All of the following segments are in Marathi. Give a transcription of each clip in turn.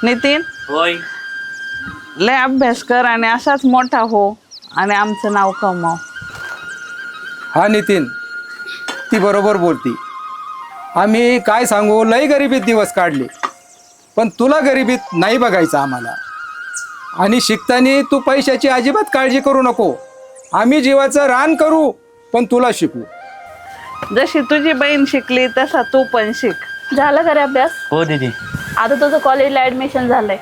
नितीन होय. लय अभ्यास कर आणि असाच मोठा हो आणि आमचं नाव कमाव. हा नितीन, ती बरोबर बोलती. आम्ही काय सांगू, लई गरिबीत दिवस काढले, पण तुला गरिबीत नाही बघायचं आम्हाला. आणि शिकताना तू पैशाची अजिबात काळजी करू नको. आम्ही जीवाचं रान करू, पण तुला शिकू. जशी तुझी बहीण शिकली तसा तू पण शिक. झालं का रे अभ्यास? हो दीदी. आता तुझं कॉलेजला ॲडमिशन झालंय.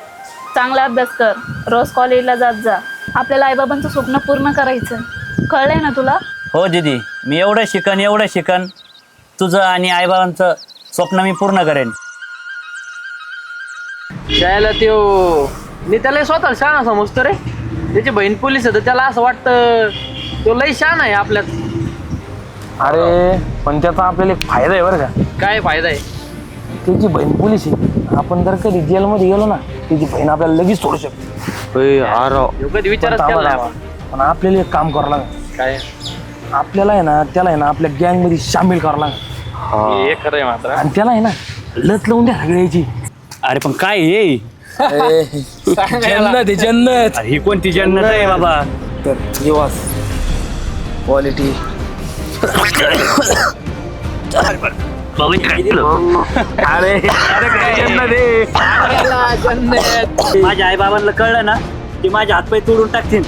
चांगला अभ्यास कर, रोज कॉलेजला जात जा. आपल्याला आईबाबांचं स्वप्न पूर्ण करायचं. कळलंय ना तुला? हो दीदी, मी एवढं शिकन तुझं आणि आईबाबांचं स्वप्न मी पूर्ण करेन. त्याला त्यो मी त्याला स्वतः शहाणा समजतो रे. त्याची बहीण पोलीस आहे तर त्याला असं वाटतं तो लई शान आहे आपल्यात. अरे पण त्याचा आपल्याला एक फायदा आहे बरं का. काय फायदा आहे? त्याची बहीण पोलीस आहे. आपण जर कधी जेलमध्ये गेलो ना, त्याची बहीण आपल्याला लगेच सोडू शकते. ह्यो कधी विचारच केला नाही आपण. पण आपल्याला एक काम करावं लागेल. काय आपल्याला आहे ना, त्याला आहे ना आपल्या गँग मध्ये सामील करावं लागेल. हे खरं आहे मात्र. आणि त्याला आहे ना लत लावून द्या सगळ्याची. अरे पण काय हे? जन्नत आहे जन्नत. अरे ही कोणती जन्नत आहे बाबा? तर निवास क्वालिटी. काय दिलं? अरे काय जन्नत आहे. माझ्या आई बाबांना कळलं ना की माझे हातपाय तोडून टाकतील.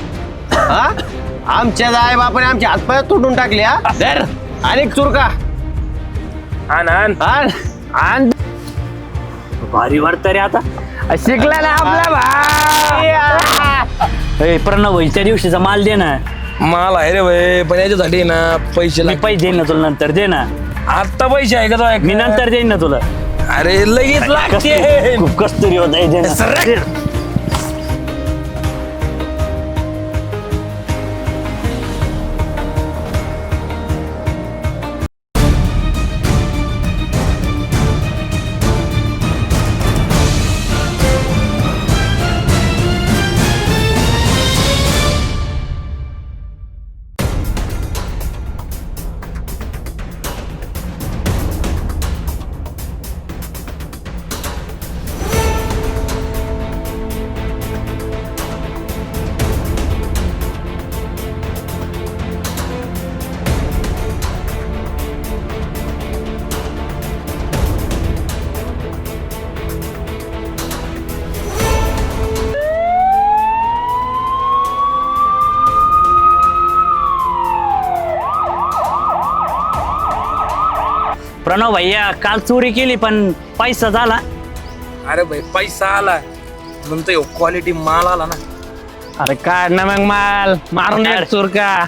आमच्या आई बापाने आमचे हातपाय तोडून टाकले. हा धर आणि चुरका आण आण आण आण. भारी वाटतं रे आता. शिकला ना आपला भाई. प्रणव त्या दिवशीचा माल दे ना. माल आहे रे भाई, पण याच्यासाठी ना पैसे मी पैसे देईन ना तुला, नंतर दे ना. आता पैसे आहे का तो? मी नंतर देईन ना तुला. अरे लगेच लागते. खूप कस्तुरी होत आहे, दे ना. प्रणव भैया काल चोरी केली पण पैसा झाला. अरे भाई पैसा आला म्हणतो क्वालिटी माल आला ना. अरे काय ना मग माल मारून दे चुरका.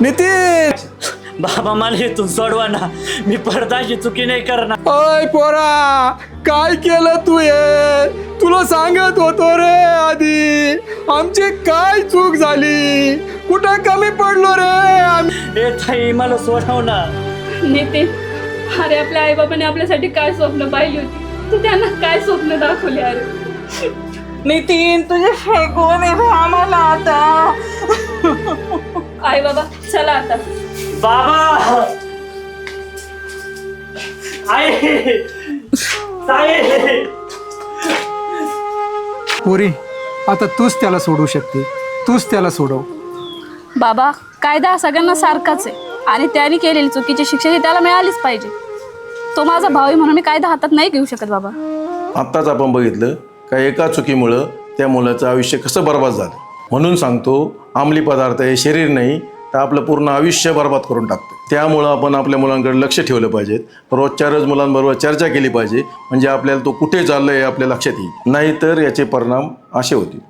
नितीन, बाबा मला इथून सोडवा ना. मी परत अशी चुकी नाही करणार. अय पोरा, काय केलं तू हे? तुला सांगत होतो रे आधी, आमची काय चूक झाली, कुठं कमी पडलो रे आम्ही. ए ताई मला सोडव ना. नितीन, अरे आपल्या आईबाबाने आपल्यासाठी काय स्वप्न पाहिली होती, तू त्यांना काय स्वप्न दाखवले? अरे नितीन तुझे फेकून आहे आम्हाला आता. आई बाबा चला आता. बाबा आई ताई. पुरी, आता तूच त्याला सोडू शकते. तूच त्याला सोडव. बाबा कायदा हा सगळ्यांना सारखाच आहे आणि त्याने केलेली चुकीची शिक्षा ही त्याला मिळालीच पाहिजे. तो माझा भाऊ आहे म्हणून मी कायदा हातात नाही घेऊ शकत बाबा. आत्ताच आपण बघितलं का एका चुकीमुळं त्या मुलाचं आयुष्य कसं बर्बाद झालं. म्हणून सांगतो, अंमली पदार्थ हे शरीर नाही तर आपलं पूर्ण आयुष्य बर्बाद करून टाकतं. त्यामुळं आपण आपल्या मुलांकडे लक्ष ठेवलं पाहिजे. रोजच्या रोज मुलांबरोबर चर्चा केली पाहिजे, म्हणजे आपल्याला तो कुठे चाललं हे आपल्या लक्षात येईल. नाहीतर याचे परिणाम असे होतील.